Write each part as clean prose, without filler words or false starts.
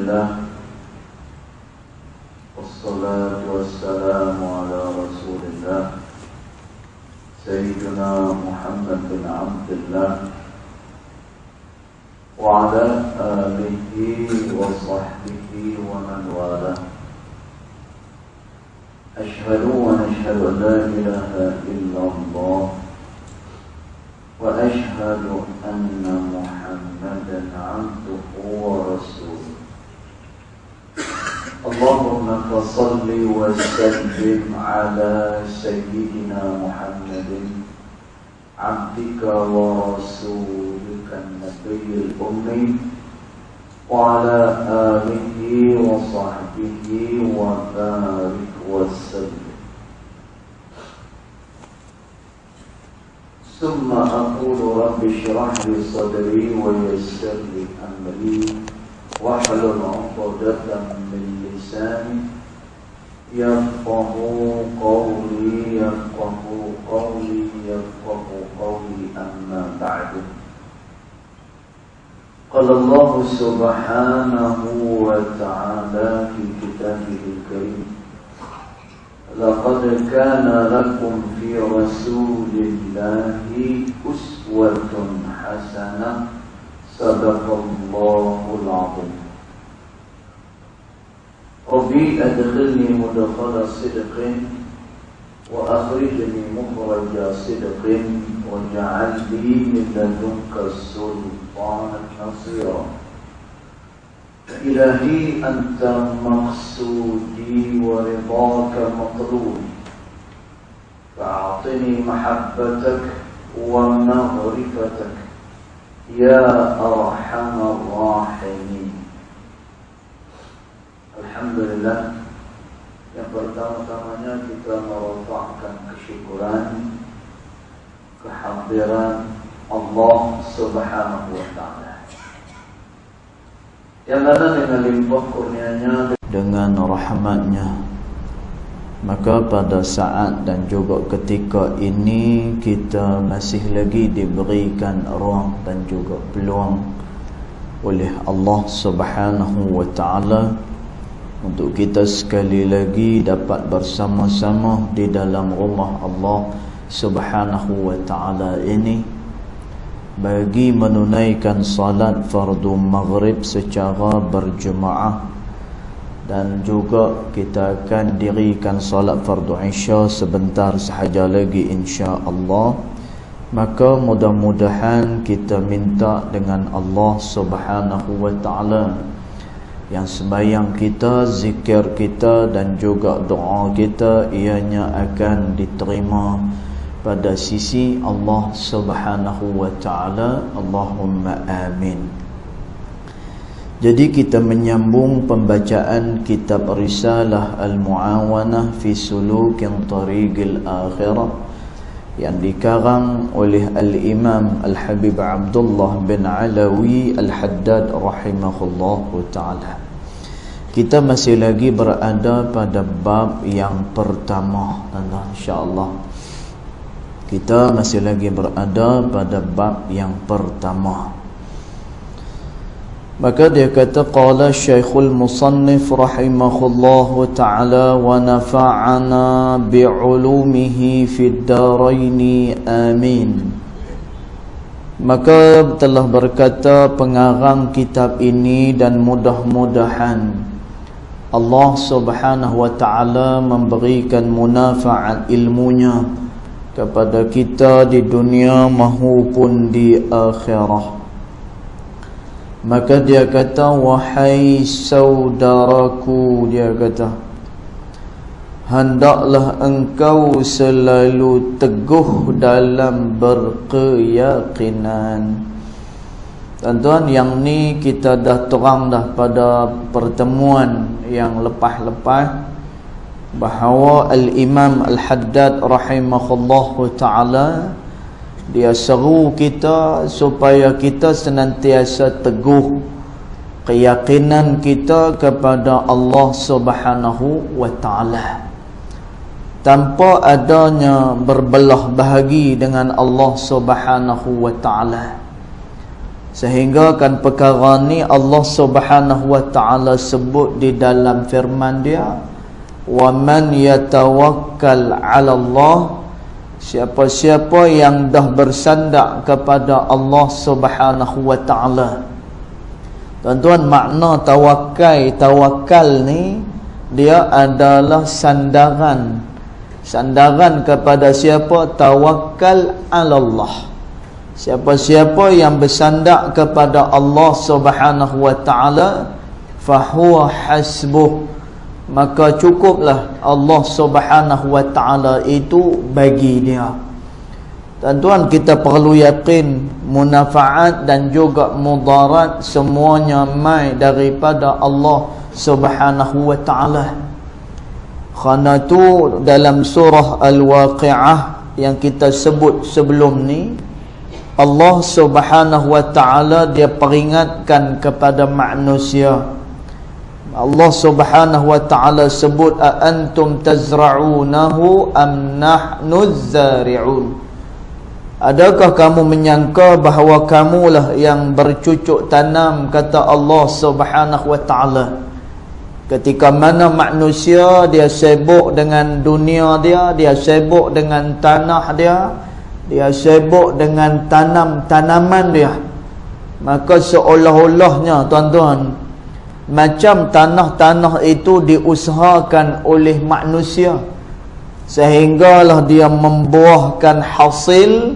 لله والصلاة والسلام على رسول الله سيدنا محمد بن عبد الله وعلى آله وصحبه ومن والاه. أشهد ونشهد أن لا إله إلا الله وأشهد أن محمدا عبده ورسوله. اللهم فصل وسلم على سيدنا محمد عبدك ورسولك النبي الأمي وعلى آله وصحبه وبارك وسلم. ثم أقول رب اشرح لي صدري ويسر لي أمري واحلل عقدة من لساني يفقهوا قولي أما بعد. قال الله سبحانه وتعالى في كتابه الكريم: لقد كان لكم في رسول الله أسوة حسنة صدق الله العظيم. ربي أدخلني مدخل صدق وأخرجني مخرج صدق واجعل لي من لدنك سلطانا نصيرا. إلهي أنت مقصودي ورضاك مطلوبي فأعطني محبتك ومغرفتك يا أرحم الراحمين. Alhamdulillah, yang pertama-tamanya kita merafa'kan kesyukuran kehadiran Allah Subhanahu wa Ta'ala yang mana dengan limpah kurnianya, dengan rahmatnya, maka pada saat dan juga ketika ini kita masih lagi diberikan ruang dan juga peluang oleh Allah Subhanahu wa Ta'ala untuk kita sekali lagi dapat bersama-sama di dalam rumah Allah Subhanahu wa Ta'ala ini bagi menunaikan salat fardu maghrib secara berjemaah, dan juga kita akan dirikan salat fardu isya sebentar sahaja lagi insya-Allah. Maka mudah-mudahan kita minta dengan Allah Subhanahu wa Ta'ala yang sembahyang kita, zikir kita dan juga doa kita ianya akan diterima pada sisi Allah Subhanahu wa Ta'ala. Allahumma amin. Jadi kita menyambung pembacaan kitab Risalah Al-Mu'awanah fi Sulukin Tariqil Akhirah yang dikarang oleh Al-Imam Al-Habib Abdullah bin Alawi Al-Haddad rahimahullahu ta'ala. Kita masih lagi berada pada bab yang pertama, insya-Allah. Kita masih lagi berada pada bab yang pertama. Maka dia kata, qala Syekhul Musannif rahimahullahu ta'ala wa nafa'ana bi'ulumihi fid daraini amin. Maka telah berkata pengarang kitab ini, dan mudah-mudahan Allah Subhanahu wa Ta'ala memberikan munafaat ilmunya kepada kita di dunia maupun di akhirah. Maka dia kata, wahai saudaraku, dia kata, hendaklah engkau selalu teguh dalam berkeyakinan. Tuan-tuan, yang ni kita dah terang dah pada pertemuan yang lepas-lepas bahawa Al-Imam Al-Haddad rahimahullahu ta'ala dia seru kita supaya kita senantiasa teguh keyakinan kita kepada Allah Subhanahu wa Ta'ala, tanpa adanya berbelah bahagi dengan Allah Subhanahu wa Ta'ala. Sehingga kan perkara ni Allah Subhanahu wa taala sebut di dalam firman dia, wa man yatawakkal 'ala Allah, siapa-siapa yang dah bersandar kepada Allah Subhanahu wa taala. Tuan-tuan, makna tawakal ni dia adalah sandaran. Sandaran kepada siapa? Tawakal 'ala Allah. Siapa-siapa yang bersandar kepada Allah Subhanahu wa taala, fahuwa hasbuh, maka cukuplah Allah Subhanahu wa taala itu bagi dia. Tuan-tuan, kita perlu yakin munafaat dan juga mudarat semuanya mai daripada Allah Subhanahu wa taala. Kerana tu dalam surah Al-Waqi'ah yang kita sebut sebelum ni, Allah Subhanahu wa taala dia peringatkan kepada manusia. Allah Subhanahu wa taala sebut, a antum tazra'unahu am nahnu zari'un. Adakah kamu menyangka bahawa kamulah yang bercucuk tanam, kata Allah Subhanahu wa taala. Ketika mana manusia dia sibuk dengan dunia dia sibuk dengan tanah dia sibuk dengan tanaman dia, maka seolah-olahnya tuan-tuan, macam tanah-tanah itu diusahakan oleh manusia sehinggalah dia membuahkan hasil,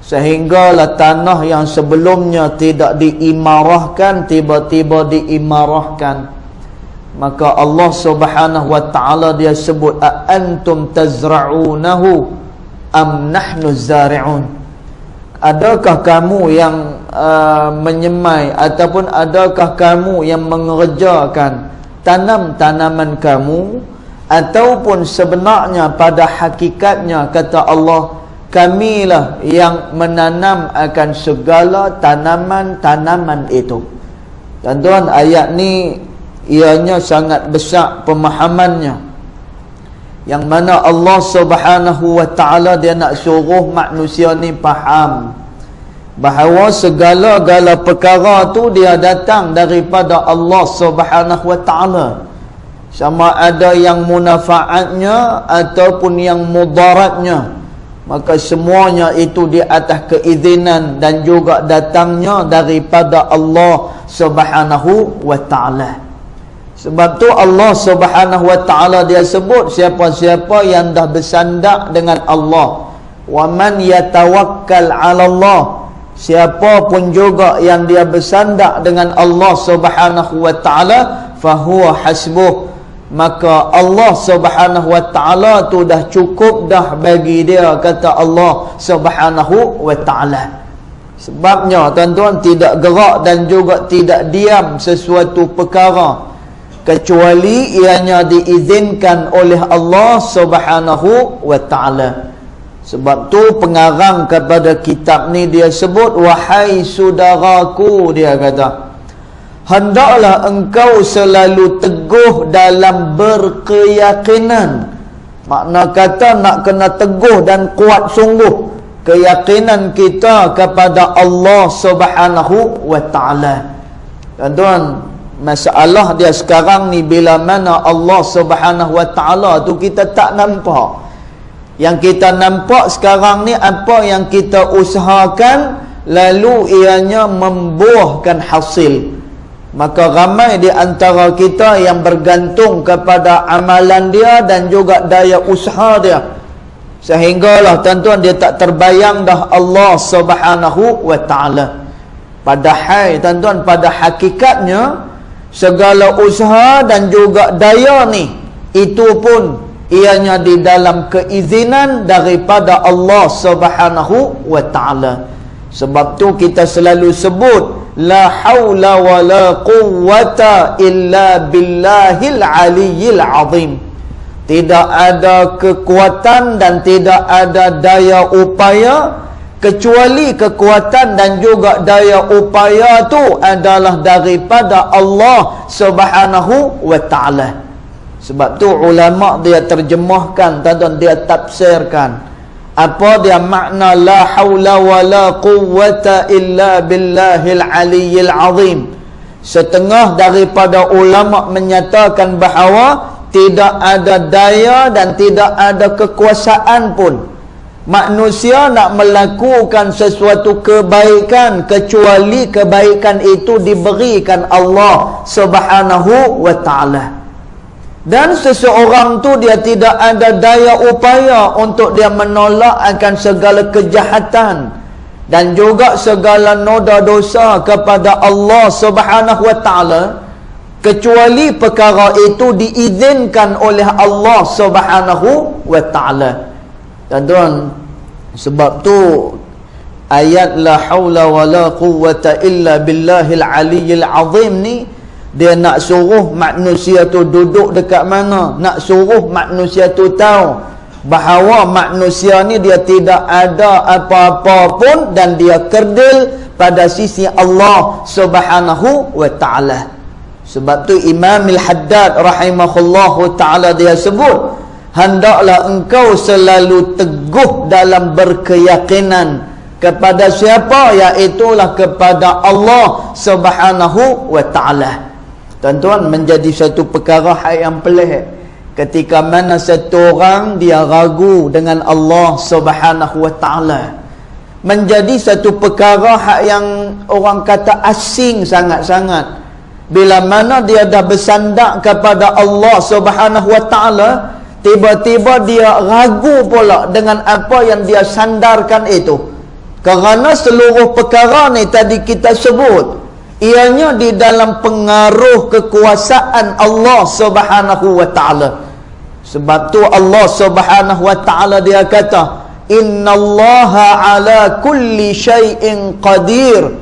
sehinggalah tanah yang sebelumnya tidak diimarahkan tiba-tiba diimarahkan. Maka Allah Subhanahu wa taala dia sebut, a antum tazra'unahu am nahnu zari'un. Adakah kamu yang menyemai ataupun adakah kamu yang mengerjakan tanam-tanaman kamu, ataupun sebenarnya pada hakikatnya kata Allah, kamilah yang menanam akan segala tanaman-tanaman itu. Tuan-tuan, ayat ni ianya sangat besar pemahamannya, yang mana Allah Subhanahu wa taala dia nak suruh manusia ni faham bahawa segala-gala perkara tu dia datang daripada Allah Subhanahu wa taala. Sama ada yang munafaatnya ataupun yang mudaratnya, maka semuanya itu di atas keizinan dan juga datangnya daripada Allah Subhanahu wa taala. Sebab tu Allah Subhanahu wa taala dia sebut siapa-siapa yang dah bersandar dengan Allah, wa man yatawakkal 'ala Allah, siapa pun juga yang dia bersandar dengan Allah Subhanahu wa taala, fahuwa hasbuh, maka Allah Subhanahu wa taala tu dah cukup dah bagi dia, kata Allah Subhanahu wa taala. Sebabnya tuan-tuan, tidak gerak dan juga tidak diam sesuatu perkara kecuali ianya diizinkan oleh Allah Subhanahu wa taala. Sebab tu pengarang kepada kitab ni dia sebut, wahai saudaraku, dia kata, hendaklah engkau selalu teguh dalam berkeyakinan. Makna kata nak kena teguh dan kuat sungguh keyakinan kita kepada Allah Subhanahu wa taala. Tuan-tuan, masalah dia sekarang ni, bila mana Allah Subhanahu wa taala tu kita tak nampak. Yang kita nampak sekarang ni apa yang kita usahakan, lalu ianya membuahkan hasil. Maka ramai di antara kita yang bergantung kepada amalan dia dan juga daya usaha dia, sehinggalah tuan-tuan dia tak terbayang dah Allah Subhanahu wa taala. Padahal tuan-tuan, pada hakikatnya segala usaha dan juga daya ni, itu pun ianya di dalam keizinan daripada Allah Subhanahu wa taala. Sebab tu kita selalu sebut, la haula wa la quwwata illa billahil aliyyil azim. Tidak ada kekuatan dan tidak ada daya upaya kecuali kekuatan dan juga daya upaya tu adalah daripada Allah Subhanahu wa taala. Sebab tu ulama dia terjemahkan, tuan-tuan, dia tafsirkan Apa dia makna la haula wala quwwata illa billahil aliyyil azim? Setengah daripada ulama menyatakan bahawa tidak ada daya dan tidak ada kekuasaan pun manusia nak melakukan sesuatu kebaikan kecuali kebaikan itu diberikan Allah Subhanahu wa ta'ala. Dan seseorang tu dia tidak ada daya upaya untuk dia menolak akan segala kejahatan dan juga segala noda dosa kepada Allah Subhanahu wa ta'ala kecuali perkara itu diizinkan oleh Allah Subhanahu wa ta'ala. Tuan-tuan, sebab tu ayat la haula wala quwwata illa billahil aliyyil azim ni dia nak suruh manusia tu duduk dekat mana, nak suruh manusia tu tahu bahawa manusia ni dia tidak ada apa-apa pun dan dia kerdil pada sisi Allah Subhanahu wa ta'ala. Sebab tu Imam Al-Haddad rahimahullahu ta'ala dia sebut, hendaklah engkau selalu teguh dalam berkeyakinan kepada siapa, iaitulah kepada Allah Subhanahu wa ta'ala. Tuan-tuan, menjadi satu perkara yang pelik ketika mana satu orang dia ragu dengan Allah Subhanahu wa ta'ala. Menjadi satu perkara yang orang kata asing sangat-sangat. Bila mana dia dah bersandar kepada Allah Subhanahu wa ta'ala, tiba-tiba dia ragu pula dengan apa yang dia sandarkan itu. Kerana seluruh perkara ni tadi kita sebut, ianya di dalam pengaruh kekuasaan Allah Subhanahu wa ta'ala. Sebab tu Allah Subhanahu wa ta'ala dia kata, innallaha ala kulli syai'in qadir.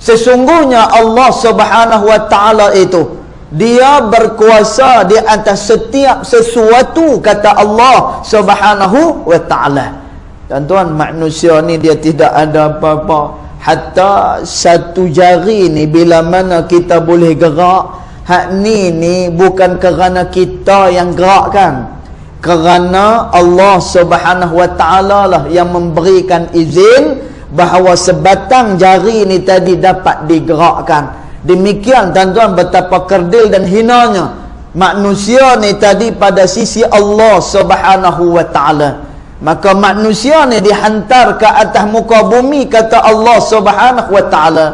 Sesungguhnya Allah Subhanahu wa ta'ala itu dia berkuasa di atas setiap sesuatu, kata Allah Subhanahu wa ta'ala. Tuan-tuan, manusia ni dia tidak ada apa-apa. Hatta satu jari ni bila mana kita boleh gerak, hak ni bukan kerana kita yang gerakkan, kerana Allah Subhanahu wa ta'ala lah yang memberikan izin bahawa sebatang jari ni tadi dapat digerakkan. Demikian tuan-tuan betapa kerdil dan hinanya manusia ni tadi pada sisi Allah Subhanahu wa ta'ala. Maka manusia ni dihantar ke atas muka bumi, kata Allah Subhanahu wa ta'ala,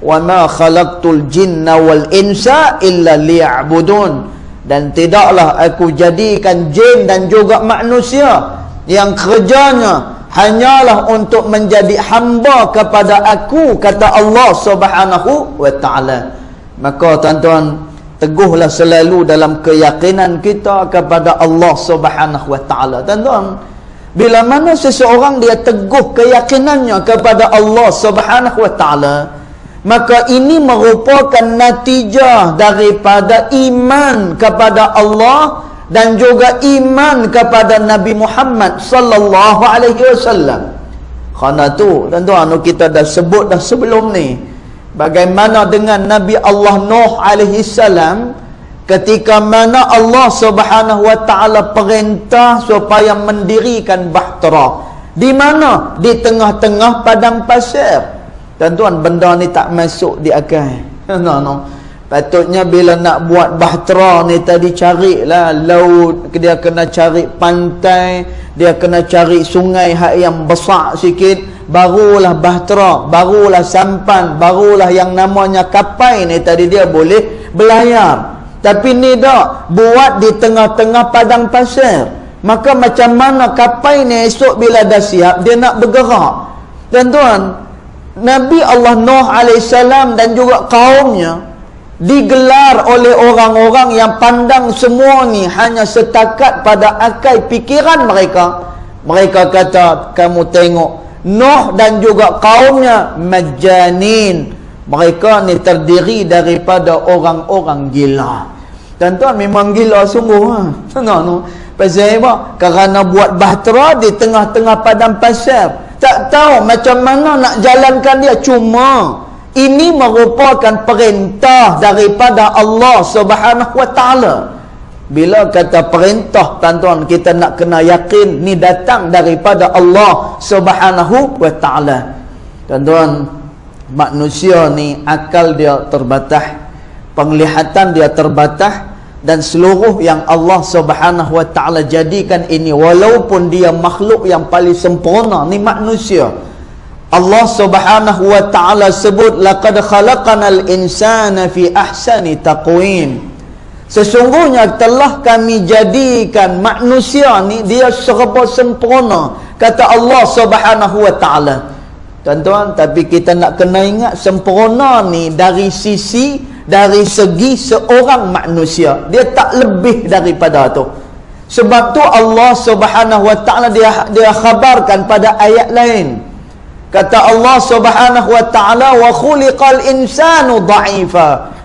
wa ma khalaqtul jinna wal insa illa liya'budun. Dan tidaklah aku jadikan jin dan juga manusia yang kerjanya hanyalah untuk menjadi hamba kepada aku, kata Allah Subhanahu wa ta'ala. Maka tuan-tuan, teguhlah selalu dalam keyakinan kita kepada Allah Subhanahu wa ta'ala. Tuan-tuan, bila mana seseorang dia teguh keyakinannya kepada Allah Subhanahu wa ta'ala, maka ini merupakan natijah daripada iman kepada Allah dan juga iman kepada Nabi Muhammad sallallahu alaihi wasallam. Kerana tu tuan-tuan, kita dah sebut dah sebelum ni bagaimana dengan Nabi Allah Nuh alaihi salam, ketika mana Allah Subhanahu wa ta'ala perintah supaya mendirikan bahtera. Di mana? Di tengah-tengah padang pasir. Tuan-tuan, benda ni tak masuk di akal. No. Patutnya bila nak buat bahtera ni tadi carilah laut, dia kena cari pantai, dia kena cari sungai hak yang besar sikit, barulah bahtera, barulah sampan, barulah yang namanya kapal ni tadi dia boleh berlayar. Tapi ni tak, buat di tengah-tengah padang pasir. Maka macam mana kapal ni esok bila dah siap dia nak bergerak? Tuan-tuan, Nabi Allah Nuh AS dan juga kaumnya digelar oleh orang-orang yang pandang semua ni hanya setakat pada akal pikiran mereka. Mereka kata, kamu tengok Nuh dan juga kaumnya majanin, mereka ni terdiri daripada orang-orang gila. Tuan-tuan, memang gila sungguh ha? No. Pasal apa? Kerana buat bahtera di tengah-tengah padang pasir, tak tahu macam mana nak jalankan dia. Cuma ini merupakan perintah daripada Allah Subhanahu wa ta'ala. Bila kata perintah, tuan-tuan, kita nak kena yakin ni datang daripada Allah Subhanahu wa ta'ala. Tuan-tuan, manusia ni akal dia terbatas, penglihatan dia terbatas, dan seluruh yang Allah Subhanahu wa ta'ala jadikan ini, walaupun dia makhluk yang paling sempurna, ni manusia. Allah Subhanahu wa ta'ala sebut, laqad khalaqanal insana fi ahsani taqwim. Sesungguhnya telah kami jadikan manusia ni dia serba sempurna, kata Allah Subhanahu wa ta'ala. Tuan-tuan, tapi kita nak kena ingat, sempurna ni dari segi seorang manusia, dia tak lebih daripada tu. Sebab tu Allah Subhanahu wa ta'ala dia khabarkan pada ayat lain, kata Allah Subhanahu wa ta'ala, wa khuliqal insanu dha'ifa,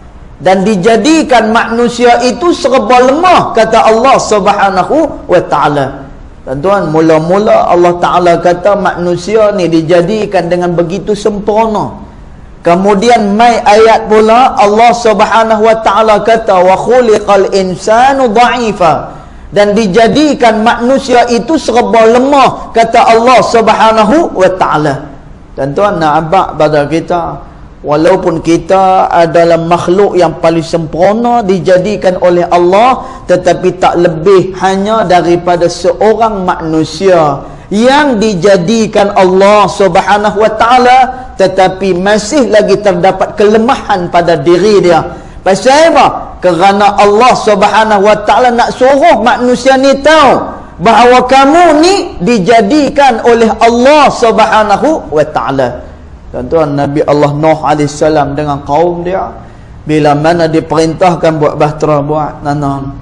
dan dijadikan manusia itu serba lemah, kata Allah Subhanahu wa ta'ala. Tuan-tuan, mula-mula Allah Ta'ala kata manusia ni dijadikan dengan begitu sempurna. Kemudian mai ayat pula Allah Subhanahu wa ta'ala kata, wa khuliqal insanu dha'ifa, dan dijadikan manusia itu serba lemah, kata Allah Subhanahu wa ta'ala. Tuan-tuan, nak abad pada kita, walaupun kita adalah makhluk yang paling sempurna dijadikan oleh Allah, tetapi tak lebih hanya daripada seorang manusia yang dijadikan Allah Subhanahu wa ta'ala, tetapi masih lagi terdapat kelemahan pada diri dia. Pasal apa? Kerana Allah Subhanahu wa ta'ala nak suruh manusia ni tahu bahawa kamu ni dijadikan oleh Allah Subhanahu wa ta'ala. Tuan-tuan, Nabi Allah Nuh AS dengan kaum dia, bila mana diperintahkan buat bahtera, buat nanan.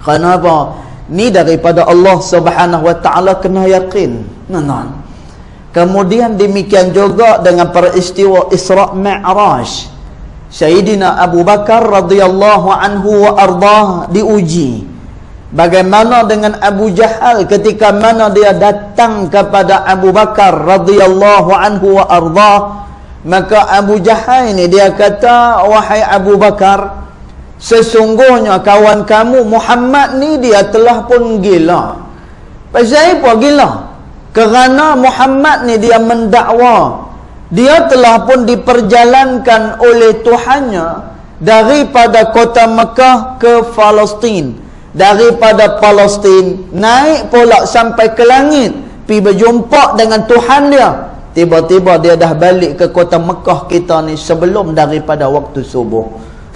Kenapa? Ni daripada Allah Subhanahu wa ta'ala, kena yakin nanan. Kemudian demikian juga dengan peristiwa Isra' Mi'raj, Sayyidina Abu Bakar radhiyallahu anhu wa ardah diuji. Bagaimana dengan Abu Jahal ketika mana dia datang kepada Abu Bakar radhiyallahu anhu wa ardah, maka Abu Jahal ini dia kata, wahai Abu Bakar, sesungguhnya kawan kamu Muhammad ni dia telah pun gila. Pasal apa gila? Kerana Muhammad ni dia mendakwa dia telah pun diperjalankan oleh Tuhannya daripada kota Mekah ke Palestin, daripada Palestin naik pula sampai ke langit, pergi berjumpa dengan Tuhan dia. Tiba-tiba dia dah balik ke kota Mekah kita ni sebelum daripada waktu subuh.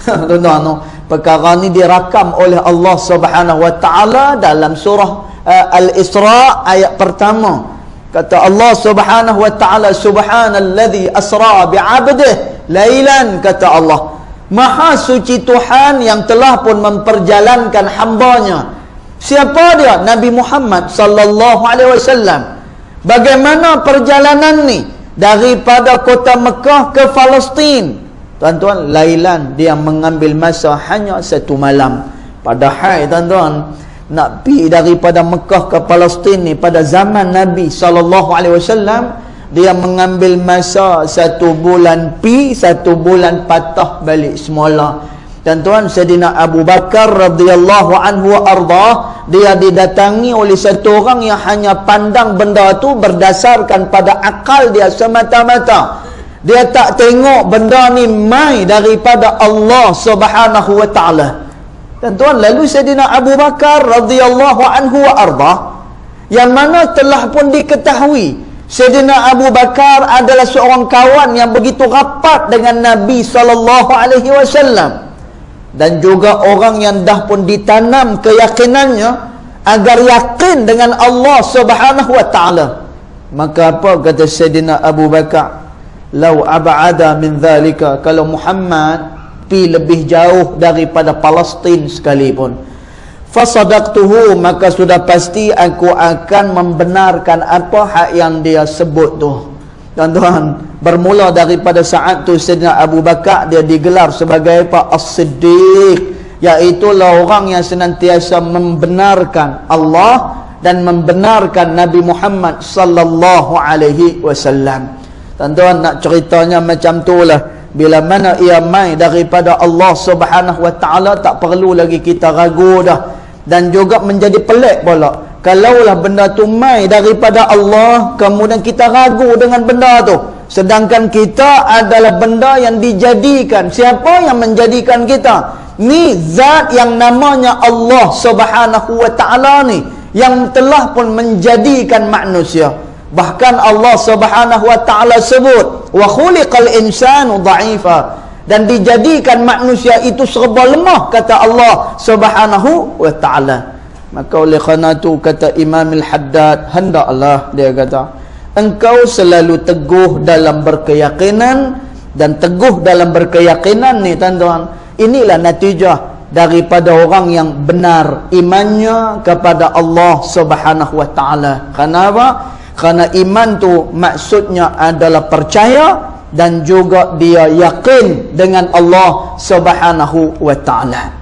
Tuan-tuan, perkara ni dirakam oleh Allah Subhanahu wa ta'ala dalam surah Al-Isra' ayat pertama. Kata Allah Subhanahu wa ta'ala, subhanalladzi asra bi'abdihi lailan, kata Allah, Maha suci Tuhan yang telah pun memperjalankan hambanya. Siapa dia? Nabi Muhammad sallallahu alaihi wasallam. Bagaimana perjalanan ni daripada kota Mekah ke Palestin? Tuan-tuan, lailan, dia mengambil masa hanya 1 malam. Padahal tuan-tuan, nak pergi daripada Mekah ke Palestin ni pada zaman Nabi sallallahu alaihi wasallam, dia mengambil masa 1 bulan pi, 1 bulan patah balik semula. Dan tuan, Sayyidina Abu Bakar radhiyallahu anhu wa ardah, dia didatangi oleh satu orang yang hanya pandang benda tu berdasarkan pada akal dia semata-mata. Dia tak tengok benda ni mai daripada Allah Subhanahu wa ta'ala. Dan tuan, lalu Sayyidina Abu Bakar radhiyallahu anhu wa ardah, yang mana telah pun diketahui Sayyidina Abu Bakar adalah seorang kawan yang begitu rapat dengan Nabi SAW, dan juga orang yang dah pun ditanam keyakinannya agar yakin dengan Allah Subhanahu wa ta'ala. Maka apa kata Sayyidina Abu Bakar? Lau ab'ada min dhalika, kalau Muhammad pi lebih jauh daripada Palestin sekalipun, fasadaqtuhu, maka sudah pasti aku akan membenarkan apa hak yang dia sebut tu. Tuan-tuan, bermula daripada saat tu Sayyidina Abu Bakar dia digelar sebagai apa? As-Siddiq, iaitu orang yang senantiasa membenarkan Allah dan membenarkan Nabi Muhammad sallallahu alaihi wasallam. Tuan-tuan, nak ceritanya macam tu lah. Bila mana ia mai daripada Allah Subhanahu wa taala, tak perlu lagi kita ragu dah. Dan juga menjadi pelik pula, kalaulah benda tu mai daripada Allah, kemudian kita ragu dengan benda tu, sedangkan kita adalah benda yang dijadikan. Siapa yang menjadikan kita? Ni zat yang namanya Allah Subhanahu wa taala ni, yang telah pun menjadikan manusia. Bahkan Allah Subhanahu wa taala sebut, wa khuliqal insanu dha'ifa, dan dijadikan manusia itu serba lemah, kata Allah Subhanahu wa taala. Maka oleh kerana itu kata Imam Al-Haddad, hendaklah dia kata engkau selalu teguh dalam berkeyakinan. Dan teguh dalam berkeyakinan ni tuan-tuan, inilah natijah daripada orang yang benar imannya kepada Allah Subhanahu wa taala. Kenapa? Kerana iman tu maksudnya adalah percaya dan juga dia yakin dengan Allah Subhanahu wa taala.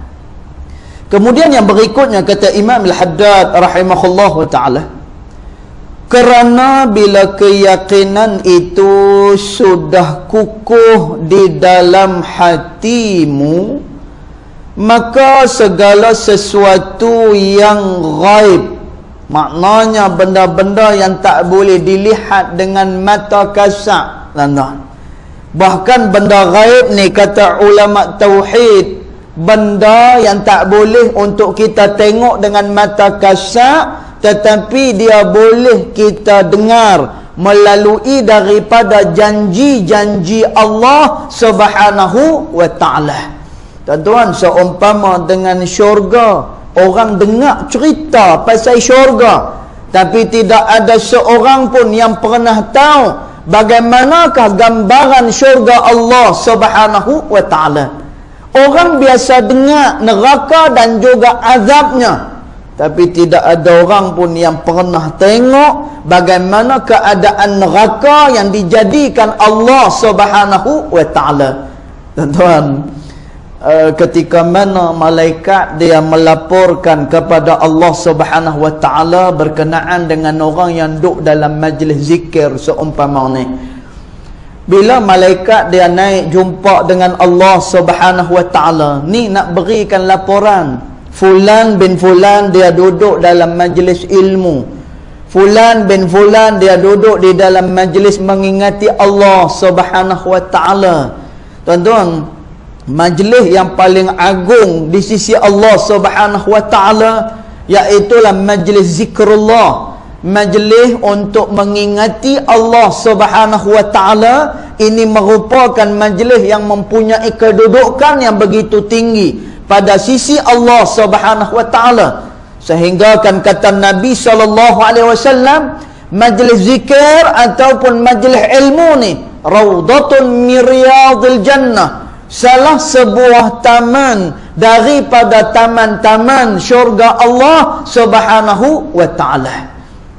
Kemudian yang berikutnya kata Imam Al-Haddad rahimahullahu taala, kerana bila keyakinan itu sudah kukuh di dalam hatimu, maka segala sesuatu yang ghaib, maknanya benda-benda yang tak boleh dilihat dengan mata kasar, bahkan benda ghaib ni kata ulama tauhid, benda yang tak boleh untuk kita tengok dengan mata kasar, tetapi dia boleh kita dengar melalui daripada janji-janji Allah Subhanahu wa taala. Tuan-tuan, seumpama dengan syurga, orang dengar cerita pasal syurga, tapi tidak ada seorang pun yang pernah tahu bagaimanakah gambaran syurga Allah Subhanahu wa taala. Orang biasa dengar neraka dan juga azabnya, tapi tidak ada orang pun yang pernah tengok bagaimana keadaan neraka yang dijadikan Allah Subhanahu wa taala. Tuan-tuan, ketika mana malaikat dia melaporkan kepada Allah Subhanahu wa taala berkenaan dengan orang yang duduk dalam majlis zikir seumpama ni, bila malaikat dia naik jumpa dengan Allah Subhanahu wa taala ni, nak berikan laporan, fulan bin fulan dia duduk dalam majlis ilmu, fulan bin fulan dia duduk di dalam majlis mengingati Allah Subhanahu wa taala. Tuan-tuan, majlis yang paling agung di sisi Allah Subhanahu wa taala iaitulah majlis zikrullah, majlis untuk mengingati Allah Subhanahu wa taala. Ini merupakan majlis yang mempunyai kedudukan yang begitu tinggi pada sisi Allah Subhanahu wa taala, sehingga kan kata Nabi SAW, majlis zikir ataupun majlis ilmu ni raudhatun min riyadil jannah, salah sebuah taman daripada taman-taman syurga Allah Subhanahu wa taala.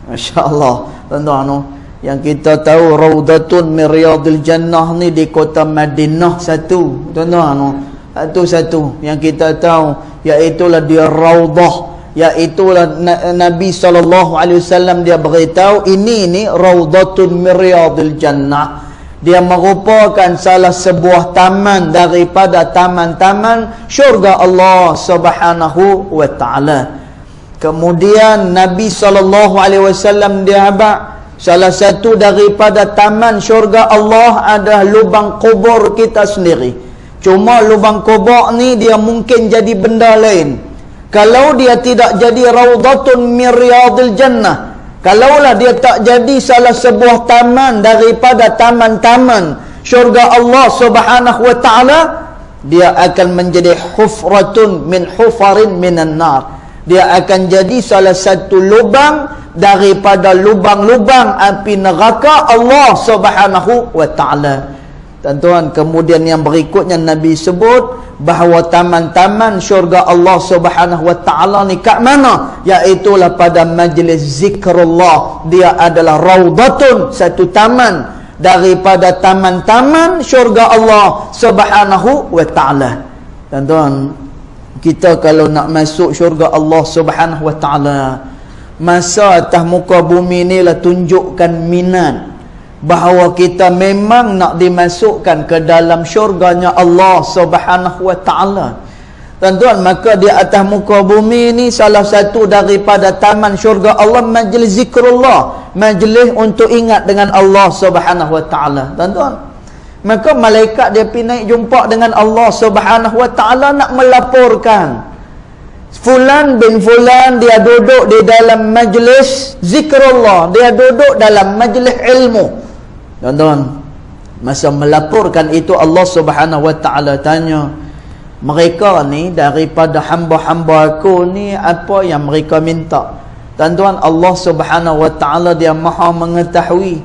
Masya-Allah, tuan-tuan, yang kita tahu raudhatun min riyadil jannah ni di kota Madinah satu, tuan-tuan. Itu satu yang kita tahu, iaitulah dia raudah, iaitulah Nabi SAW dia beritahu ini ni raudhatun min riyadil jannah. Dia merupakan salah sebuah taman daripada taman-taman syurga Allah Subhanahu wa taala. Kemudian Nabi SAW dia habaq, salah satu daripada taman syurga Allah adalah lubang kubur kita sendiri. Cuma lubang kubur ni dia mungkin jadi benda lain. Kalau dia tidak jadi raudhatun min riyadil jannah, kalaulah dia tak jadi salah sebuah taman daripada taman-taman syurga Allah Subhanahu wa taala, dia akan menjadi hufratun min hufarin minan nar. Dia akan jadi salah satu lubang daripada lubang-lubang api neraka Allah Subhanahu wa taala. Tuan-tuan, kemudian yang berikutnya Nabi sebut bahawa taman-taman syurga Allah Subhanahu wa taala ni kat mana? Iaitulah pada majlis zikrullah. Dia adalah raudhatun, satu taman daripada taman-taman syurga Allah Subhanahu wa taala. Tuan-tuan, kita kalau nak masuk syurga Allah Subhanahu wa taala, masa atas muka bumi ni lah tunjukkan minat, bahawa kita memang nak dimasukkan ke dalam syurganya Allah Subhanahu wa ta'ala. Tuan-tuan, maka di atas muka bumi ni salah satu daripada taman syurga Allah majlis zikrullah, majlis untuk ingat dengan Allah Subhanahu wa ta'ala. Tuan-tuan, maka malaikat dia pergi naik jumpa dengan Allah Subhanahu wa ta'ala nak melaporkan Fulan bin Fulan dia duduk di dalam majlis zikrullah, dia duduk dalam majlis ilmu. Tuan-tuan, masa melaporkan itu Allah Subhanahu wa ta'ala tanya, mereka ni daripada hamba-hamba aku ni apa yang mereka minta? Tuan-tuan, Allah Subhanahu wa ta'ala dia maha mengetahui.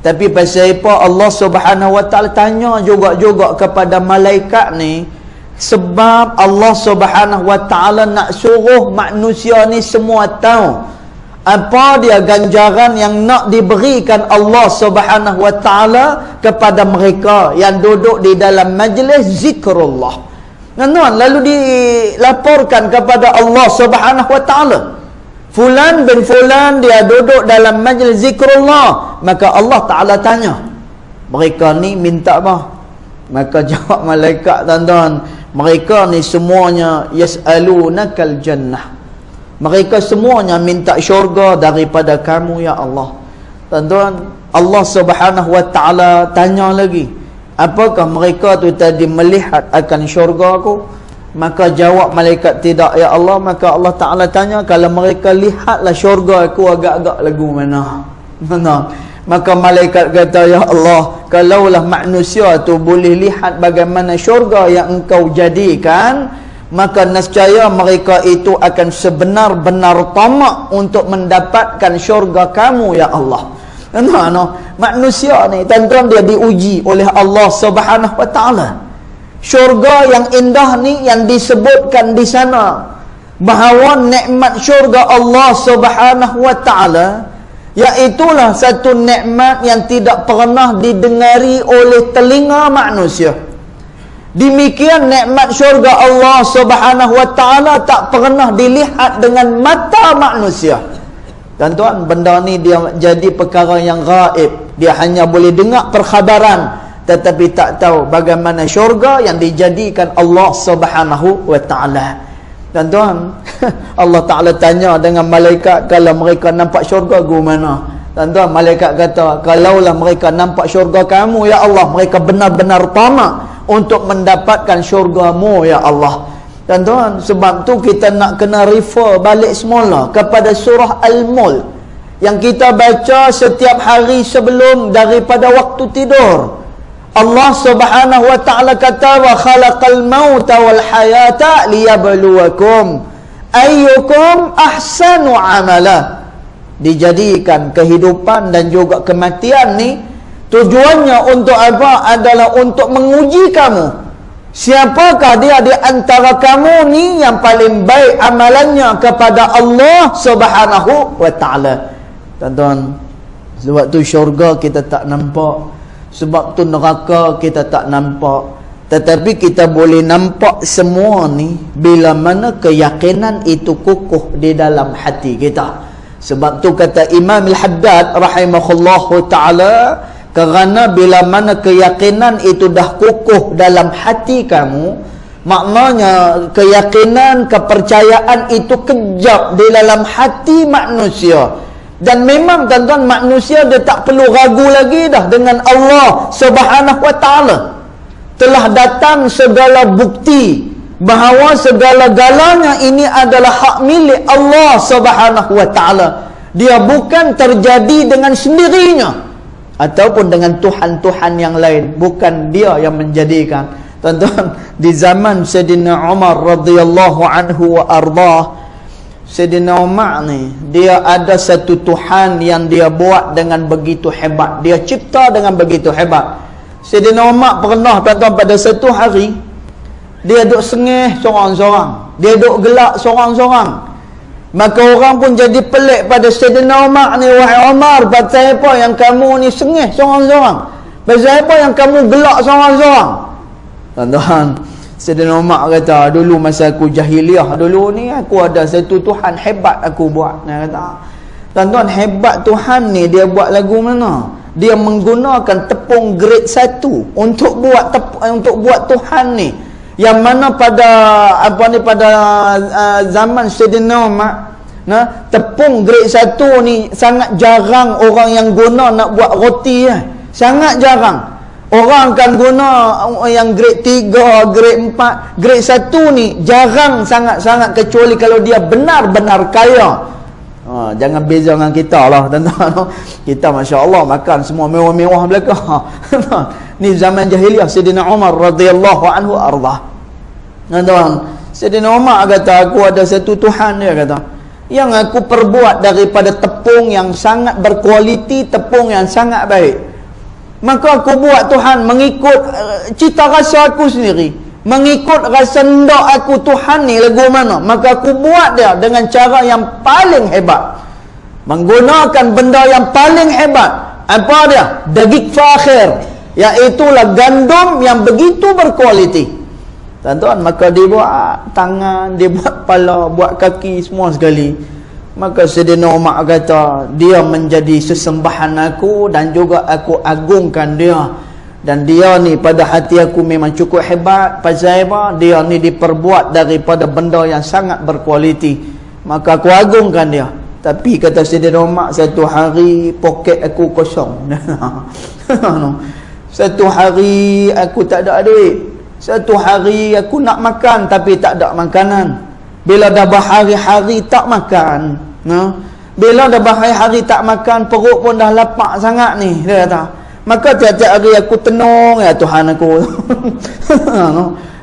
Tapi pasal apa Allah Subhanahu wa ta'ala tanya juga kepada malaikat ni? Sebab Allah Subhanahu wa ta'ala nak suruh manusia ni semua tahu apa dia ganjaran yang nak diberikan Allah Subhanahu wa ta'ala kepada mereka yang duduk di dalam majlis zikrullah. Tuan-tuan, lalu dilaporkan kepada Allah Subhanahu wa ta'ala, Fulan bin Fulan dia duduk dalam majlis zikrullah. Maka Allah Ta'ala tanya, mereka ni minta apa? Maka jawab malaikat, tuan-tuan, mereka ni semuanya yas'alunakal jannah. Mereka semuanya minta syurga daripada kamu ya Allah. Tuan-tuan, Allah Subhanahu wa ta'ala tanya lagi, apakah mereka tu tadi melihat akan syurga aku? Maka jawab malaikat, tidak ya Allah. Maka Allah Ta'ala tanya, kalau mereka lihatlah syurga aku agak-agak lagu mana? Maka malaikat kata, ya Allah, kalaulah manusia tu boleh lihat bagaimana syurga yang engkau jadikan, maka nescaya mereka itu akan sebenar-benar tamak untuk mendapatkan syurga kamu ya Allah. Manusia ni, tuan-tuan, dia diuji oleh Allah Subhanahu wa ta'ala. Syurga yang indah ni yang disebutkan di sana, bahawa nikmat syurga Allah Subhanahu wa ta'ala, iaitulah satu nikmat yang tidak pernah didengari oleh telinga manusia. Demikian nikmat syurga Allah Subhanahu wa ta'ala tak pernah dilihat dengan mata manusia. Tuan-tuan, benda ni dia jadi perkara yang gaib. Dia hanya boleh dengar perkhabaran, tetapi tak tahu bagaimana syurga yang dijadikan Allah Subhanahu wa ta'ala. Tuan-tuan, Allah Ta'ala tanya dengan malaikat, kalau mereka nampak syurga ke mana? Tuan-tuan, malaikat kata, kalaulah mereka nampak syurga kamu ya Allah, mereka benar-benar tamak untuk mendapatkan syurgamu ya Allah. Tuan-tuan, sebab tu kita nak kena refer balik semula kepada surah Al-Mulk yang kita baca setiap hari sebelum daripada waktu tidur. Allah Subhanahu wa ta'ala kata, wa khalaqal mauta wal hayata liyabluwakum ayyukum ahsanu amala. Dijadikan kehidupan dan juga kematian ni tujuannya untuk apa? Adalah untuk menguji kamu, siapakah dia di antara kamu ni yang paling baik amalannya kepada Allah Subhanahu wa ta'ala. Tuan-tuan, sebab tu syurga kita tak nampak, sebab tu neraka kita tak nampak, tetapi kita boleh nampak semua ni bila mana keyakinan itu kukuh di dalam hati kita. Sebab tu kata Imam Al-Haddad rahimahullahu ta'ala, kerana bila mana keyakinan itu dah kukuh dalam hati kamu, maknanya keyakinan, kepercayaan itu kejap di dalam hati manusia. Dan memang tuan-tuan, manusia dia tak perlu ragu lagi dah dengan Allah Subhanahu wa ta'ala. Telah datang segala bukti bahawa segala-galanya ini adalah hak milik Allah Subhanahu wa ta'ala. Dia bukan terjadi dengan sendirinya ataupun dengan Tuhan-Tuhan yang lain. Bukan dia yang menjadikan. Tuan-tuan, di zaman Sayyidina Umar radhiyallahu anhu wa ardah, Sayyidina Umar ni, dia ada satu Tuhan yang dia buat dengan begitu hebat, dia cipta dengan begitu hebat. Sayyidina Umar pernah, tuan-tuan, pada satu hari dia duduk sengih seorang-seorang, dia duduk gelak seorang-seorang. Maka orang pun jadi pelik pada Sayyidina Umar ni, wahai Umar, pasal apa yang kamu ni sengih seorang-seorang? Pasal apa yang kamu gelak seorang-seorang? Tuan-tuan, Sayyidina Umar kata, dulu masa aku jahiliah dulu ni, aku ada satu Tuhan hebat aku buat. Dia kata, tuan-tuan, hebat Tuhan ni dia buat lagu mana? dia menggunakan tepung grade 1 untuk buat Tuhan ni, yang mana pada zaman Sayyidina Umar, tepung grade 1 ni sangat jarang orang yang guna nak buat roti sangat jarang. Orang kan guna yang grade 3, grade 4, grade 1 ni jarang sangat-sangat, kecuali kalau dia benar-benar kaya. Jangan beza dengan kita lah tuan-tuan. Kita Masya Allah makan semua mewah-mewah belaka. Ni zaman jahiliah Sayyidina Umar radhiyallahu anhu ardah. Tuan-tuan, Sayyidina Umar kata, aku ada satu Tuhan, dia kata, yang aku perbuat daripada tepung yang sangat berkualiti, tepung yang sangat baik. Maka aku buat Tuhan mengikut cita rasa aku sendiri, mengikut rasa ndak aku Tuhan ni lagu mana. Maka aku buat dia dengan cara yang paling hebat, menggunakan benda yang paling hebat. Apa dia? Daging fakhir, iaitulah gandum yang begitu berkualiti. Tuan-tuan, maka dia buat tangan, dia buat kepala, buat kaki, semua sekali. Maka Sayyidina Umar kata, dia menjadi sesembahan aku dan juga aku agungkan dia. Dan dia ni pada hati aku memang cukup hebat. Pasal apa? Dia ni diperbuat daripada benda yang sangat berkualiti. Maka aku agungkan dia. Tapi kata Sayyidina Umar, satu hari poket aku kosong. Satu hari aku tak ada duit. Satu hari aku nak makan tapi tak ada makanan. Bila dah berhari-hari tak makan, bila dah berhari-hari tak makan, perut pun dah lapar sangat ni, dia kata. Maka tiap-tiap hari aku tenung, ya Tuhan aku.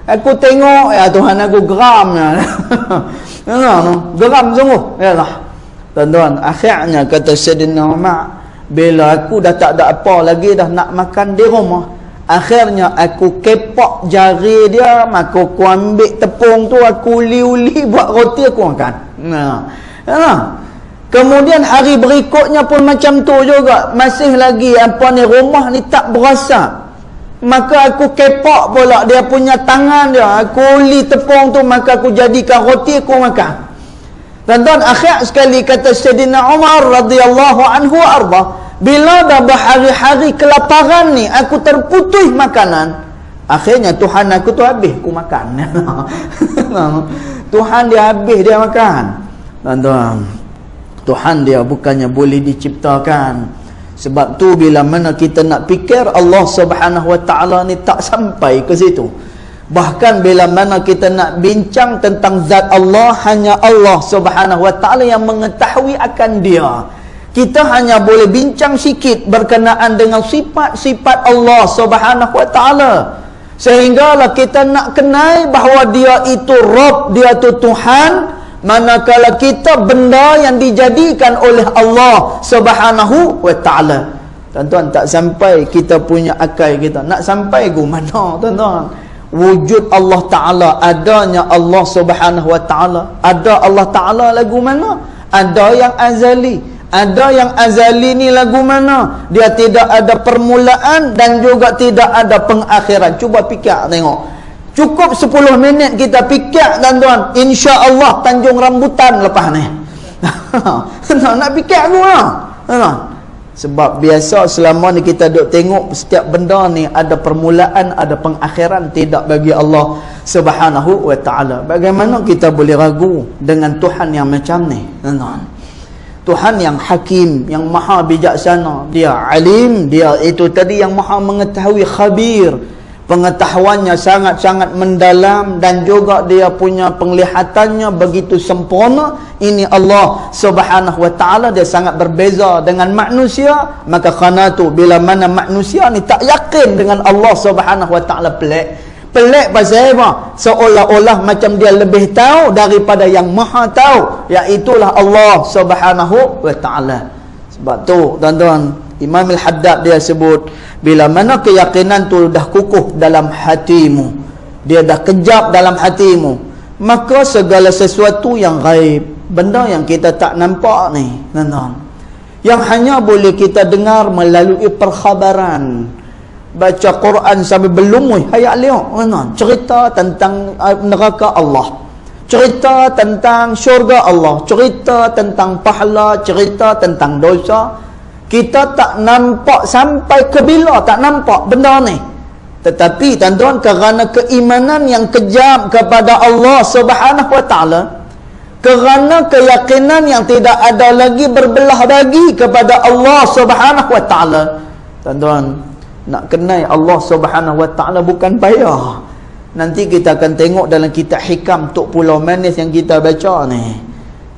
Aku tengok, ya Tuhan aku geram. Geram sungguh, ya lah. Tuan-tuan, akhirnya kata Sayyidina Umar, bila aku dah tak ada apa lagi, dah nak makan di rumah, akhirnya aku kepak jari dia, maka aku ambil tepung tu, aku uli-uli buat roti, aku makan. Kemudian hari berikutnya pun macam tu juga, masih lagi rumah ni tak berasa. Maka aku kepak pula dia punya tangan dia, aku uli tepung tu, maka aku jadikan roti, aku makan. Tuan-tuan, akhir sekali kata Sayyidina Umar radhiyallahu anhu arda, bila dah berhari-hari kelaparan ni, aku terputus makanan, akhirnya Tuhan aku tu habis aku makan. Tuhan dia habis dia makan. Tuan-tuan, Tuhan dia bukannya boleh diciptakan. Sebab tu bila mana kita nak fikir, Allah Subhanahu Wa Taala ni tak sampai ke situ. Bahkan bila mana kita nak bincang tentang zat Allah, hanya Allah Subhanahu Wa Taala yang mengetahui akan dia. Kita hanya boleh bincang sikit berkenaan dengan sifat-sifat Allah Subhanahu Wa Taala, sehinggalah kita nak kenal bahawa dia itu Rabb, dia itu Tuhan. Manakala kita benda yang dijadikan oleh Allah Subhanahu Wa Taala. Tuan-tuan, tak sampai kita punya akal kita. Nak sampai ke mana tuan-tuan? Wujud Allah Taala, adanya Allah Subhanahu Wa Taala. Ada Allah Taala lagu mana? Ada yang azali. Ada yang azali ni lagu mana? Dia tidak ada permulaan dan juga tidak ada pengakhiran. Cuba fikir tengok. Cukup 10 minit kita fikir tuan-tuan, insya-Allah Tanjung Rambutan lepas ni. Nak fikir aku lah. Sebab biasa selama ni kita duk tengok setiap benda ni ada permulaan, ada pengakhiran. Tidak bagi Allah Subhanahu Wa Taala. Bagaimana kita boleh ragu dengan Tuhan yang macam ni, tuan-tuan? Tuhan yang hakim, yang maha bijaksana, dia alim, dia itu tadi yang maha mengetahui, khabir, pengetahuannya sangat-sangat mendalam, dan juga dia punya penglihatannya begitu sempurna. Ini Allah Subhanahu Wa Taala, dia sangat berbeza dengan manusia. Maka kerana tu bila mana manusia ni tak yakin dengan Allah Subhanahu Wa Taala, pelik pasal apa? Seolah-olah macam dia lebih tahu daripada yang maha tahu, iaitulah Allah Subhanahu Wa Taala. Sebab tu tuan-tuan, Imam Al-Haddad dia sebut, bila mana keyakinan tu dah kukuh dalam hatimu, dia dah kejap dalam hatimu, maka segala sesuatu yang gaib, benda yang kita tak nampak ni tuan-tuan, yang hanya boleh kita dengar melalui perkhabaran, baca Quran sampai berlumui hayat liuk, cerita tentang neraka Allah, cerita tentang syurga Allah, cerita tentang pahala, cerita tentang dosa. Kita tak nampak sampai ke bila tak nampak benda ni. Tetapi tuan-tuan, kerana keimanan yang kejam kepada Allah Subhanahu wa taala, kerana keyakinan yang tidak ada lagi berbelah bagi kepada Allah Subhanahu wa taala, tuan-tuan, nak kenal Allah Subhanahu wa taala bukan payah. Nanti kita akan tengok dalam kitab Hikam Tok Pulau Manis yang kita baca ni.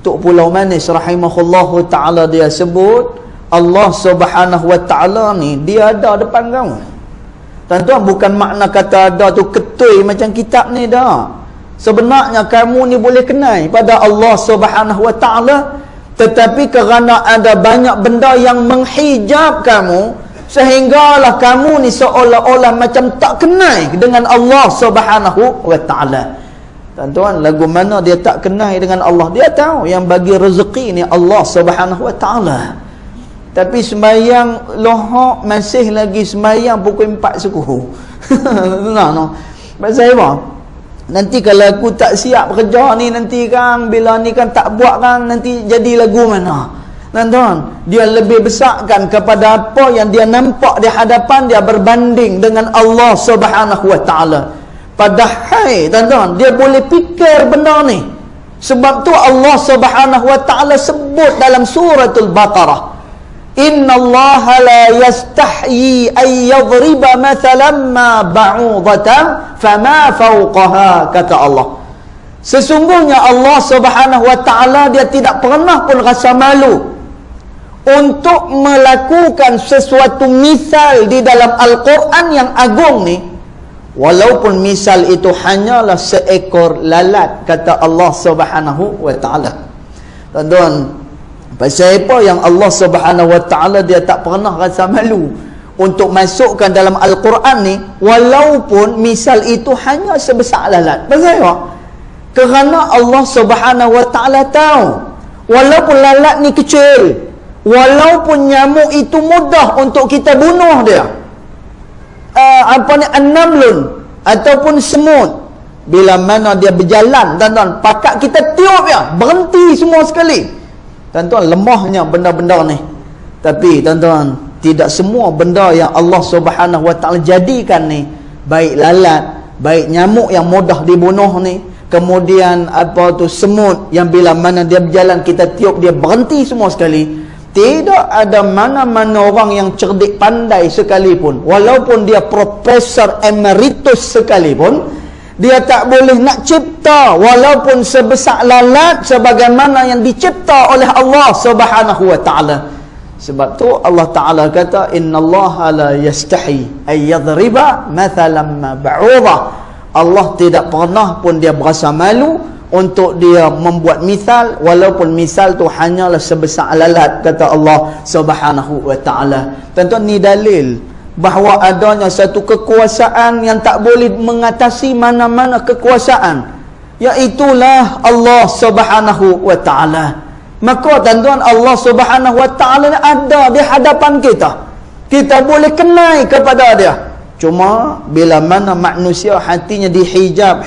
Tok Pulau Manis rahimahullahu taala dia sebut Allah Subhanahu wa taala ni dia ada depan kamu. Tuan-tuan, bukan makna kata ada tu ketui macam kitab ni dah. Sebenarnya kamu ni boleh kenal pada Allah Subhanahu wa taala, tetapi kerana ada banyak benda yang menghijab kamu, sehinggalah kamu ni seolah-olah macam tak kenal dengan Allah Subhanahu wa taala. Tuan-tuan, lagu mana dia tak kenal dengan Allah? Dia tahu yang bagi rezeki ni Allah Subhanahu wa taala. Tapi sembahyang lohok masih lagi sembahyang pukul 4 suku. Tenang no. Pasal apa? Nanti kalau aku tak siap kerja ni nanti kan, bila ni kan tak buat kan, nanti jadi lagu mana? Tuan-tuan, dia lebih besarkan kepada apa yang dia nampak di hadapan dia berbanding dengan Allah Subhanahu wa taala. Padahal tuan-tuan, dia boleh fikir benda ni. Sebab tu Allah Subhanahu wa taala sebut dalam suratul Baqarah, Inna Allah la yastahyi an yadriba mathalan ma ba'udatan fama fawqaha, kata Allah. Sesungguhnya Allah Subhanahu wa taala dia tidak pernah pun rasa malu untuk melakukan sesuatu misal di dalam Al-Quran yang agung ni, walaupun misal itu hanyalah seekor lalat, kata Allah Subhanahu wa taala. Tuan-tuan, pasal apa yang Allah Subhanahu wa taala dia tak pernah rasa malu untuk masukkan dalam Al-Quran ni, walaupun misal itu hanya sebesar lalat? Pasal apa? Kerana Allah Subhanahu wa taala tahu walaupun lalat ni kecil, walaupun nyamuk itu mudah untuk kita bunuh dia, an-namlun ataupun semut, bila mana dia berjalan, tuan-tuan, pakat kita tiup dia, berhenti semua sekali. Tuan-tuan, lemahnya benda-benda ni. Tapi tuan-tuan, tidak semua benda yang Allah Subhanahu wa taala jadikan ni, baik lalat, baik nyamuk yang mudah dibunuh ni, kemudian semut yang bila mana dia berjalan kita tiup dia berhenti semua sekali. Tidak ada mana-mana orang yang cerdik pandai sekalipun, walaupun dia profesor emeritus sekalipun, dia tak boleh nak cipta walaupun sebesar lalat sebagaimana yang dicipta oleh Allah Subhanahu wa taala. Sebab tu Allah Taala kata, innallaha la yastahi ay yadriba mathalan ma ba'udha. Allah tidak pernah pun dia berasa malu untuk dia membuat misal, walaupun misal tu hanyalah sebesar lalat, kata Allah Subhanahu wa taala. Tuan-tuan, ni dalil bahawa adanya satu kekuasaan yang tak boleh mengatasi mana-mana kekuasaan, iaitulah Allah Subhanahu wa taala. Maka tuan-tuan, Allah Subhanahu wa taala ada di hadapan kita. Kita boleh kenal kepada dia. Cuma bila mana manusia hatinya dihijab,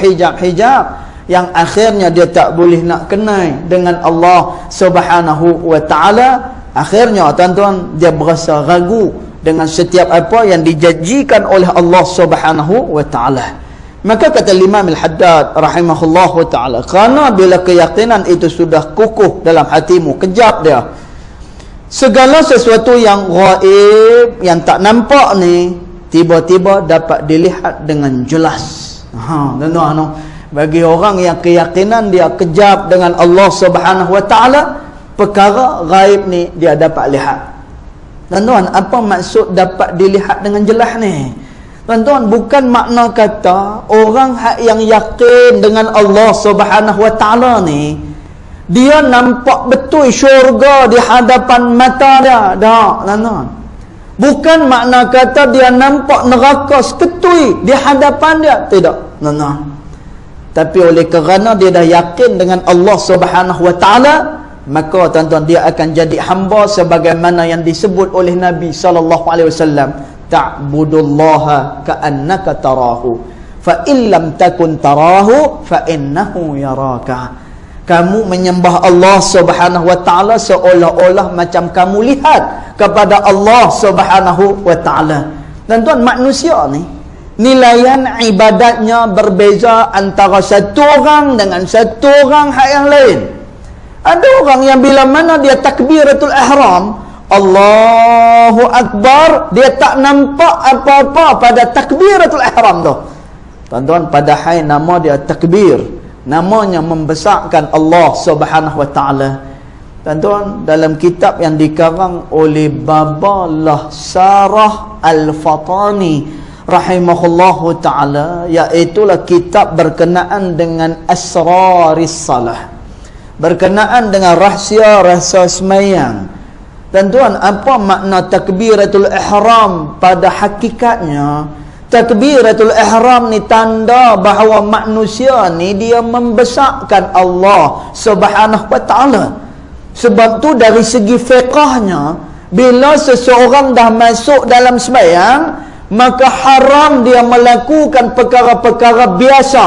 yang akhirnya dia tak boleh nak kenal dengan Allah Subhanahu wa taala, akhirnya tuan-tuan dia berasa ragu dengan setiap apa yang dijanjikan oleh Allah Subhanahu wa taala. Maka kata Imam Al-Haddad rahimahullahu taala, kerana bila keyakinan itu sudah kukuh dalam hatimu, kejap dia, segala sesuatu yang ghaib, yang tak nampak ni, tiba-tiba dapat dilihat dengan jelas. Tuan-tuan, bagi orang yang keyakinan dia kejap dengan Allah Subhanahu wa taala, perkara ghaib ni dia dapat lihat. Tuan-tuan, apa maksud dapat dilihat dengan jelas ni? Tuan-tuan, bukan makna kata orang yang yakin dengan Allah Subhanahu wa taala ni, dia nampak betul syurga di hadapan mata dia. Tak, tuan-tuan. Bukan makna kata dia nampak neraka seketui di hadapan dia. Tidak, tuan-tuan. Tapi oleh kerana dia dah yakin dengan Allah Subhanahu wa taala, maka tuan-tuan dia akan jadi hamba sebagaimana yang disebut oleh Nabi sallallahu alaihi wasallam, ta'budullaha ka'annaka tarahu fa in lam takun tarahu fa innahu yaraka. Kamu menyembah Allah Subhanahu wa ta'ala seolah-olah macam kamu lihat kepada Allah Subhanahu wa ta'ala. Dan tuan, manusia ni nilaian ibadatnya berbeza antara satu orang dengan satu orang yang lain. Ada orang yang bila mana dia takbiratul ihram, Allahu Akbar, dia tak nampak apa-apa pada takbiratul ihram tu. Tuan-tuan, padahal nama dia takbir, namanya membesarkan Allah Subhanahu wa ta'ala. Tuan-tuan, dalam kitab yang dikarang oleh Babalah Sarah Al-Fatani rahimahullahu ta'ala, iaitulah kitab berkenaan dengan Asraris Salah, berkenaan dengan rahsia-rahsia semayang. Tuan-tuan, apa makna takbiratul ihram pada hakikatnya? Takbiratul ihram ni tanda bahawa manusia ni dia membesarkan Allah Subhanahu wa ta'ala. Sebab tu dari segi fiqahnya, bila seseorang dah masuk dalam sembahyang, maka haram dia melakukan perkara-perkara biasa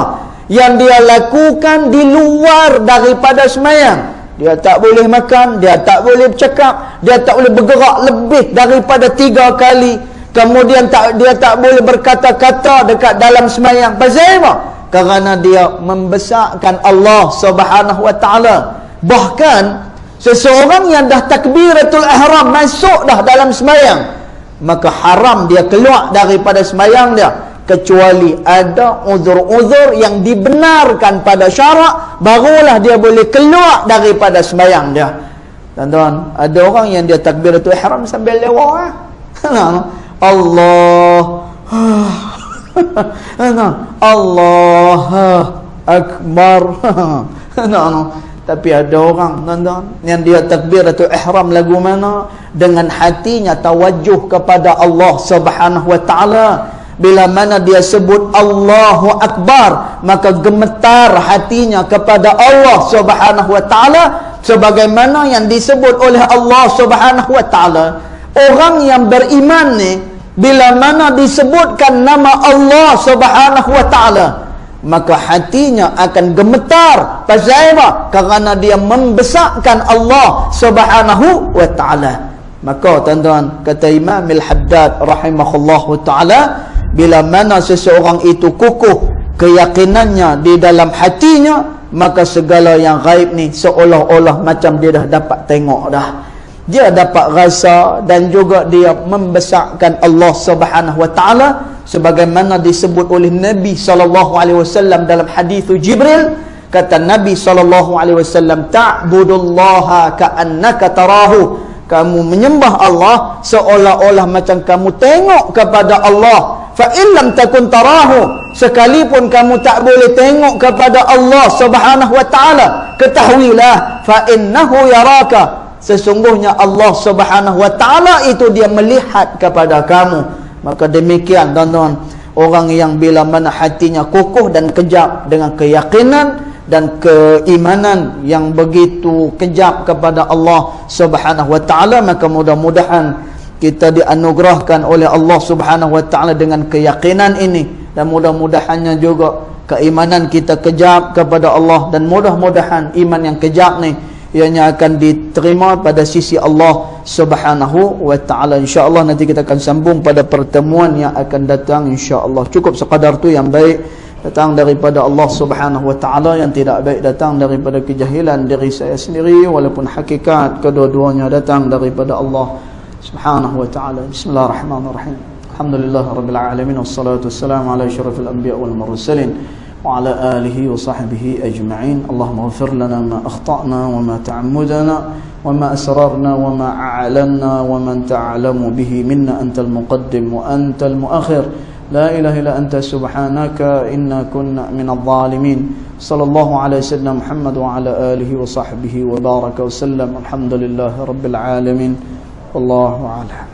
yang dia lakukan di luar daripada sembahyang. Dia tak boleh makan, dia tak boleh bercakap, dia tak boleh bergerak lebih daripada 3 kali. Kemudian dia tak boleh berkata-kata dekat dalam sembahyang. Pasal apa? Kerana dia membesarkan Allah Subhanahu wa ta'ala. Bahkan seseorang yang dah takbiratul ihram masuk dah dalam sembahyang, maka haram dia keluar daripada sembahyang dia, kecuali ada uzur-uzur yang dibenarkan pada syarak, barulah dia boleh keluar daripada sembahyang dia. Tuan-tuan, ada orang yang dia takbiratul ihram sambil lewat Allah Allah Akbar. Tapi ada orang, tuan-tuan, yang dia takbiratul ihram lagu mana dengan hatinya tawajuh kepada Allah Subhanahu wa ta'ala. Bila mana dia sebut Allahu Akbar, maka gemetar hatinya kepada Allah Subhanahu wa ta'ala, sebagaimana yang disebut oleh Allah Subhanahu wa ta'ala. Orang yang beriman ni, bila mana disebutkan nama Allah Subhanahu wa ta'ala, maka hatinya akan gemetar. Pasal apa? Kerana dia membesarkan Allah Subhanahu wa ta'ala. Maka tuan-tuan, kata Imam Al-Haddad rahimahullahu ta'ala, bila mana seseorang itu kukuh keyakinannya di dalam hatinya, maka segala yang gaib ni seolah-olah macam dia dah dapat tengok dah. Dia dapat rasa dan juga dia membesarkan Allah Subhanahu wa ta'ala, sebagaimana disebut oleh Nabi SAW dalam hadis Jibril. Kata Nabi SAW, ta'budullaha ka'annaka tarahu, kamu menyembah Allah seolah-olah macam kamu tengok kepada Allah. Fa in lam takun tarahu, sekalipun kamu tak boleh tengok kepada Allah Subhanahu wa ta'ala, ketahuilah fa innahu yaraka, sesungguhnya Allah Subhanahu wa ta'ala itu dia melihat kepada kamu. Maka demikian tuan-tuan, orang yang bila mana hatinya kukuh dan kejap dengan keyakinan dan keimanan yang begitu kejap kepada Allah Subhanahu wa ta'ala, maka mudah-mudahan kita dianugerahkan oleh Allah Subhanahu wa ta'ala dengan keyakinan ini, dan mudah-mudahannya juga keimanan kita kejap kepada Allah, dan mudah-mudahan iman yang kejap ni ianya akan diterima pada sisi Allah Subhanahu wa ta'ala. InsyaAllah nanti kita akan sambung pada pertemuan yang akan datang, insyaAllah. Cukup sekadar tu yang baik datang daripada Allah Subhanahu wa ta'ala, yang tidak baik datang daripada kejahilan diri saya sendiri, walaupun hakikat kedua-duanya datang daripada Allah Subhanahu wa ta'ala. Bismillahirrahmanirrahim. Alhamdulillahirabbil alamin, wassalatu wassalamu ala asyrafil anbiya wal mursalin wa ala alihi wa sahbihi ajma'in. Allahumma ighfir lana ma akhtana wa ma ta'ammudana wa ma asrarna wa ma a'lanna wa man ta'lamu bihi minna antal muqaddim wa antal muakhir. La ilaha illa anta subhanaka inna kunna minadh dhalimin. Sallallahu ala sayyidina Muhammad wa ala alihi wa sahbihi wa baraka wa sallam. Alhamdulillahirabbil alamin. Wallahu a'lam.